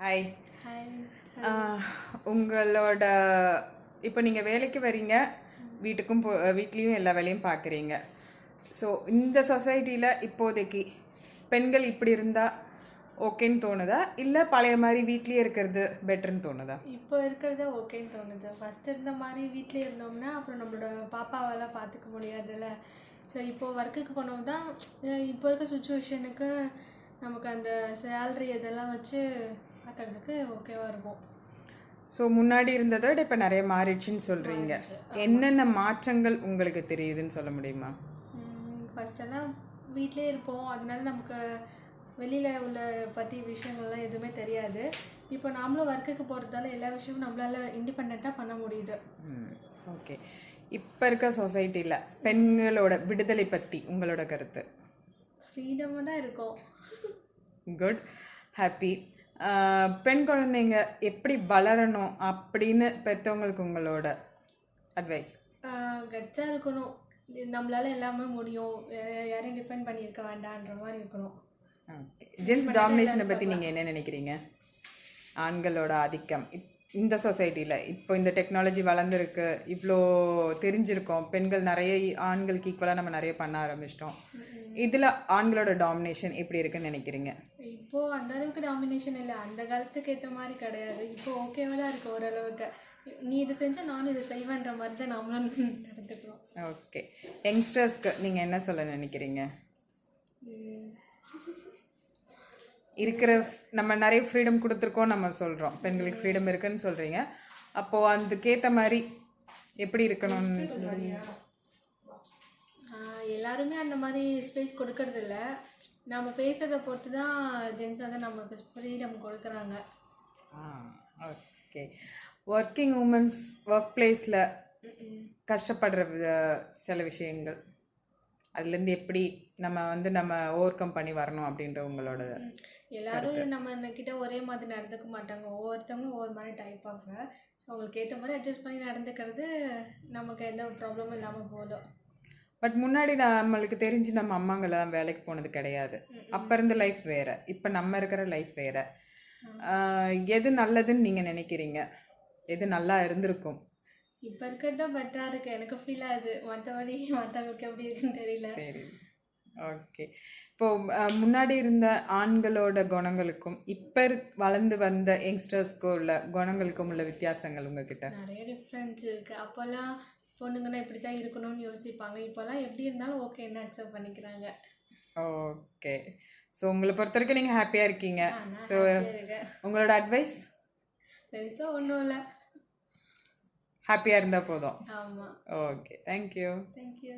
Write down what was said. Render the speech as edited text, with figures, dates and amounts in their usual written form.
Hi. Hi. உங்களோட இப்போ நீங்கள் வேலைக்கு வரீங்க, வீட்லேயும் எல்லா வேலையும் பார்க்குறீங்க. ஸோ இந்த சொசைட்டியில் இப்போதைக்கு பெண்கள் இப்படி இருந்தால் ஓகேன்னு தோணுதா, இல்லை பழைய மாதிரி வீட்லேயே இருக்கிறது பெட்டர்னு தோணுதா? இப்போ இருக்கிறது ஓகேன்னு தோணுது. ஃபஸ்ட் இருந்த மாதிரி வீட்லேயே இருந்தோம்னா அப்புறம் நம்மளோட பாப்பாவெல்லாம் பார்த்துக்க முடியாதுல்ல. ஸோ இப்போது ஒர்க்குக்கு போனோம் தான் இப்போ இருக்க சுச்சுவேஷனுக்கு நமக்கு அந்த சேல்ரி இதெல்லாம் வச்சு பார்க்கறதுக்கு ஓகேவாக இருக்கும். ஸோ முன்னாடி இருந்ததை விட இப்போ நிறைய மாறிடுச்சுன்னு சொல்கிறீங்க. என்னென்ன மாற்றங்கள் உங்களுக்கு தெரியுதுன்னு சொல்ல முடியுமா? ஃபஸ்ட்டெல்லாம் வீட்டிலே இருப்போம், அதனால நமக்கு வெளியில் உள்ள பற்றி விஷயங்கள்லாம் எதுவுமே தெரியாது. இப்போ நாமளும் ஒர்க்குக்கு போகிறதால எல்லா விஷயமும் நம்மளால் இண்டிபெண்ட்டாக பண்ண முடியுது. ஓகே. இப்போ இருக்க சொசைட்டியில் பெண்களோட விடுதலை பற்றி உங்களோட கருத்து? ஃப்ரீடமாக தான் இருக்கும். Good, happy. பெண் குழந்தைங்க எப்படி வளரணும் அப்படின்னு பெற்றவங்களுக்கு உங்களோட அட்வைஸ்? கட்சாக இருக்கணும், நம்மளால எல்லாமே முடியும், யாரையும் டிபெண்ட் பண்ணியிருக்க வேண்டான்ற மாதிரி இருக்கணும். ஓகே. ஜென்ஸ் டாமினேஷனை பற்றி நீங்கள் என்ன நினைக்கிறீங்க? ஆண்களோட ஆதிக்கம் இந்த சொசைட்டியில் இப்போ இந்த டெக்னாலஜி வளர்ந்துருக்கு, இவ்வளோ தெரிஞ்சிருக்கோம், பெண்கள் நிறைய ஆண்களுக்கு ஈக்குவலாக நம்ம நிறைய பண்ண ஆரம்பிச்சிட்டோம். இதில் ஆண்களோட டாமினேஷன் எப்படி இருக்குன்னு நினைக்கிறீங்க? இப்போது அந்த அளவுக்கு டாமினேஷன் இல்லை, அந்த காலத்துக்கு ஏற்ற மாதிரி கிடையாது. இப்போ ஓகேவாக தான் இருக்குது ஓரளவுக்கு. நீ இதை செஞ்சால் நானும் இதை செய்வேன்ற மாதிரி தான் நாமளும் நடந்துக்கிறோம். ஓகே. யங்ஸ்டர்ஸ்க்கு நீங்கள் என்ன சொல்ல நினைக்கிறீங்க? இருக்கிற நம்ம நிறைய ஃப்ரீடம் கொடுத்துருக்கோம், நம்ம சொல்கிறோம் பெண்களுக்கு ஃப்ரீடம் இருக்குன்னு சொல்கிறீங்க. அப்போது அதுக்கேற்ற மாதிரி எப்படி இருக்கணும்னு சொல்லுவீங்க? எல்லாருமே அந்த மாதிரி ஸ்பேஸ் கொடுக்கறதில்ல. நம்ம பேசுறதை பொறுத்து தான் ஜென்ஸ் வந்து நமக்கு ஃப்ரீடம் கொடுக்குறாங்க. ஓகே. ஒர்க்கிங் உமன்ஸ் ஒர்க் பிளேஸில் கஷ்டப்படுற சில விஷயங்கள், அதுலேருந்து எப்படி நம்ம ஓவர் கம் பண்ணி வரணும் அப்படின்ற உங்களோட? எல்லாரும் நம்ம கிட்ட ஒரே மாதிரி நடந்துக்க மாட்டாங்க, ஒவ்வொருத்தவங்களும் ஒவ்வொரு மாதிரி டைப் ஆஃப். ஸோ அவங்களுக்கு ஏற்ற மாதிரி அட்ஜஸ்ட் பண்ணி நடந்துக்கிறது நமக்கு எந்த ப்ராப்ளமும் இல்லாமல் போதும். பட் முன்னாடி நம்மளுக்கு தெரிஞ்சு நம்ம அம்மாங்கெல்லாம் வேலைக்கு போனது கிடையாது. அப்போ இருந்த லைஃப் வேறு, இப்போ நம்ம இருக்கிற லைஃப் வேறு. எது நல்லதுன்னு நீங்கள் நினைக்கிறீங்க? எது நல்லா இருந்திருக்கும்? இப்போ இருக்கிறது தான் பெட்டராக இருக்குது, எனக்கு ஃபீல் ஆகுது. மற்றபடி மற்றவங்களுக்கு எப்படி இருக்குன்னு தெரியல. சரி, ஓகே. இப்போது முன்னாடி இருந்த ஆண்களோட குணங்களுக்கும் இப்போ வளர்ந்து வந்த யங்ஸ்டர்ஸ்க்கும் உள்ள குணங்களுக்கும் உள்ள வித்தியாசங்கள் உங்ககிட்ட? நிறைய டிஃப்ரென்ஸ் இருக்குது. அப்போல்லாம் பொண்ணுங்கன்னா இப்படி தான் இருக்கணும்னு யோசிப்பாங்க, இப்போல்லாம் எப்படி இருந்தாலும் ஓகேன்னு அக்செப்ட் பண்ணிக்கிறாங்க. ஓகே. ஸோ உங்களை பொறுத்த வரைக்கும் நீங்கள் ஹாப்பியாக இருக்கீங்க. ஸோ உங்களோட அட்வைஸ்? பெருசாக ஒன்றும் இல்லை, ஹாப்பியாக இருந்தால் போதும். ஆமாம். Okay, thank you. தேங்க்யூ.